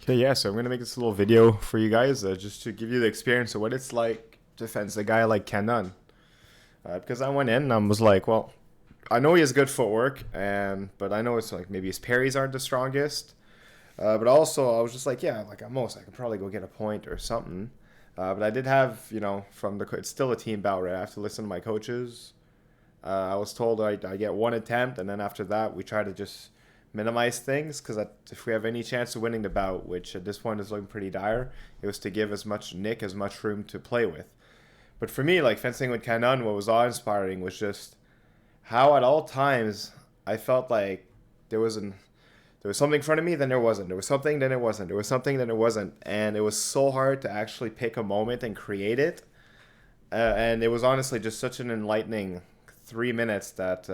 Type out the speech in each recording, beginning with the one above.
Okay, yeah, so I'm gonna make this little video for you guys just to give you the experience of what it's like to fence a guy like Cannone. Because I went in and I was like, well, I know he has good footwork, and but I know it's like maybe his parries aren't the strongest. But also, I was just like, yeah, like at most, I could probably go get a point or something. But I did have, from it's still a team bout, right? I have to listen to my coaches. I was told I get one attempt, and then after that, we try to just minimize things because if we have any chance of winning the bout, which at this point is looking pretty dire, it was to give Nick as much room to play with. But for me, like fencing with Cannone, what was awe-inspiring was just how at all times I felt like there was an there was something in front of me, then there wasn't. There was something, then it wasn't. There was something, then it wasn't. And it was so hard to actually pick a moment and create it. And it was honestly just such an enlightening 3 minutes that,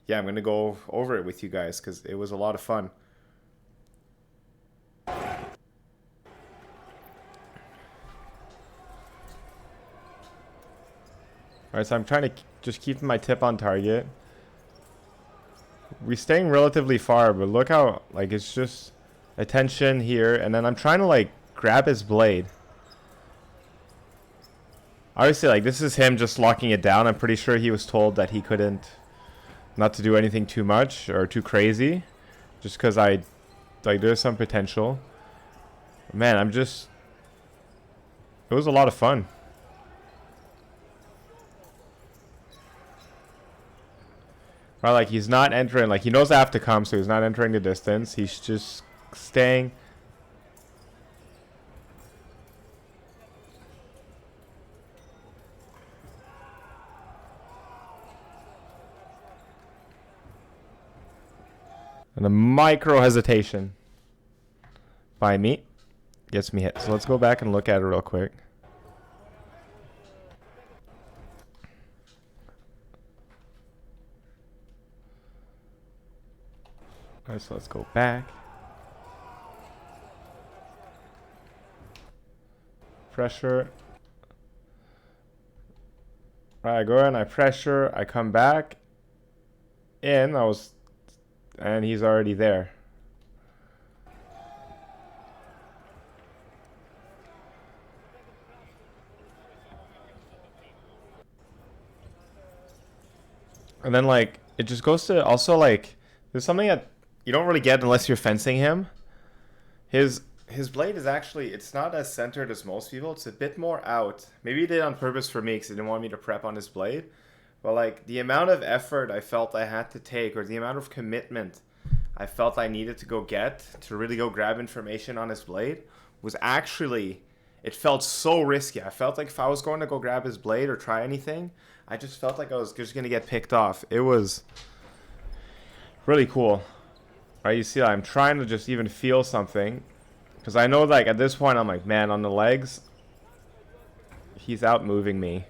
yeah, I'm going to go over it with you guys because it was a lot of fun. Alright, so I'm trying to just keep my tip on target. We're staying relatively far, but look how, like, it's just attention here, and then I'm trying to, like, grab his blade. Obviously, like, this is him just locking it down. I'm pretty sure he was told that he couldn't, not to do anything too much or too crazy, just because like, there's some potential. Man, it was a lot of fun. Right, like he's not entering, like he knows I have to come, so he's not entering the distance. He's just staying. And a micro hesitation by me gets me hit. So let's go back and look at it real quick. Alright, so let's go back. Pressure. Alright, I go and I pressure. I come back in. And he's already there. And then, like, it just goes to also, like, there's something that you don't really get unless you're fencing him. His blade is actually, it's not as centered as most people. It's a bit more out. Maybe he did it on purpose for me because he didn't want me to prep on his blade. But, like, the amount of effort I felt I had to take, or the amount of commitment I felt I needed to go get to really go grab information on his blade was actually, it felt so risky. I felt like if I was going to go grab his blade or try anything, I just felt like I was just going to get picked off. It was really cool. Right, you see, I'm trying to just even feel something. Because I know, like, at this point, I'm like, man, on the legs, he's out moving me.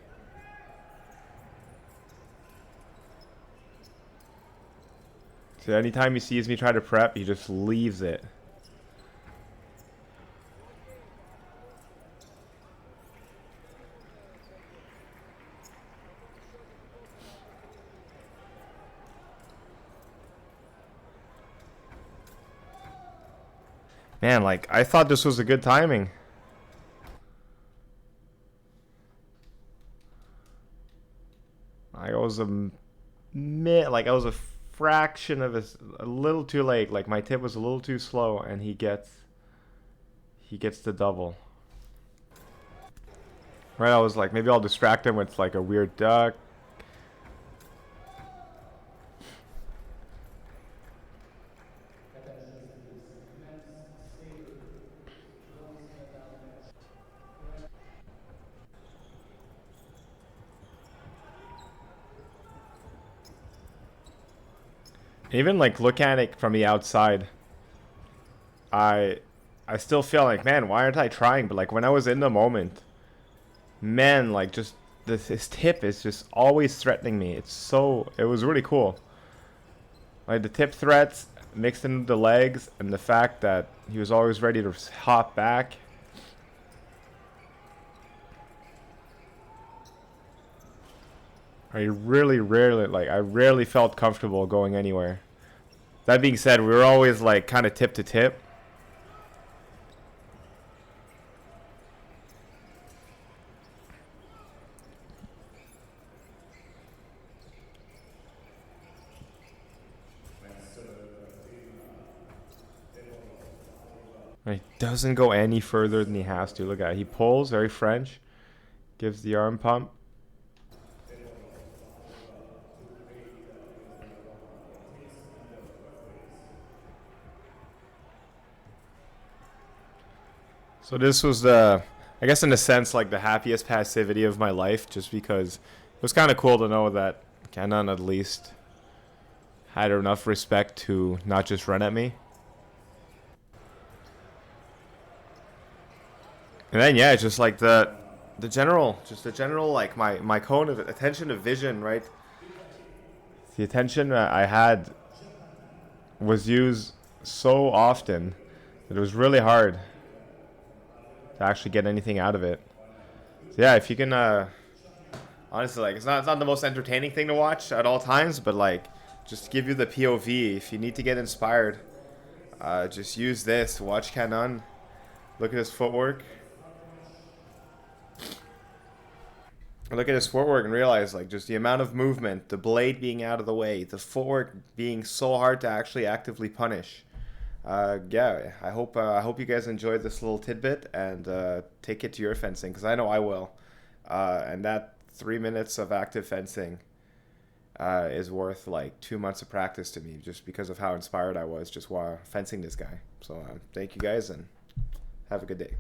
So anytime he sees me try to prep, he just leaves it. Man, like, I thought this was a good timing. I was I was a fraction of a little too late. Like, my tip was a little too slow, and he gets the double. Right, I was like, maybe I'll distract him with, like, a weird duck. Even, like, look at it from the outside, I still feel like, man, why aren't I trying? But, like, when I was in the moment, man, like, just his tip is just always threatening me. It was really cool. Like, the tip threats mixed in with the legs and the fact that he was always ready to hop back. I rarely felt comfortable going anywhere. That being said, we were always, like, kind of tip to tip. He doesn't go any further than he has to. Look at it. He pulls, very French. Gives the arm pump. So this was I guess in a sense, like the happiest passivity of my life, just because it was kind of cool to know that Cannone at least had enough respect to not just run at me. And then yeah, just like the general like my cone of attention to vision, right? The attention that I had was used so often that it was really hard to actually get anything out of it. So yeah, if you can, honestly, like it's not the most entertaining thing to watch at all times, but like just to give you the POV, if you need to get inspired, just use this. Watch Cannone. Look at his footwork. Look at his footwork and realize like just the amount of movement, the blade being out of the way, the footwork being so hard to actually actively punish. Yeah, I hope you guys enjoyed this little tidbit and take it to your fencing because I know I will. And that 3 minutes of active fencing is worth like 2 months of practice to me just because of how inspired I was just while fencing this guy. So thank you guys and have a good day.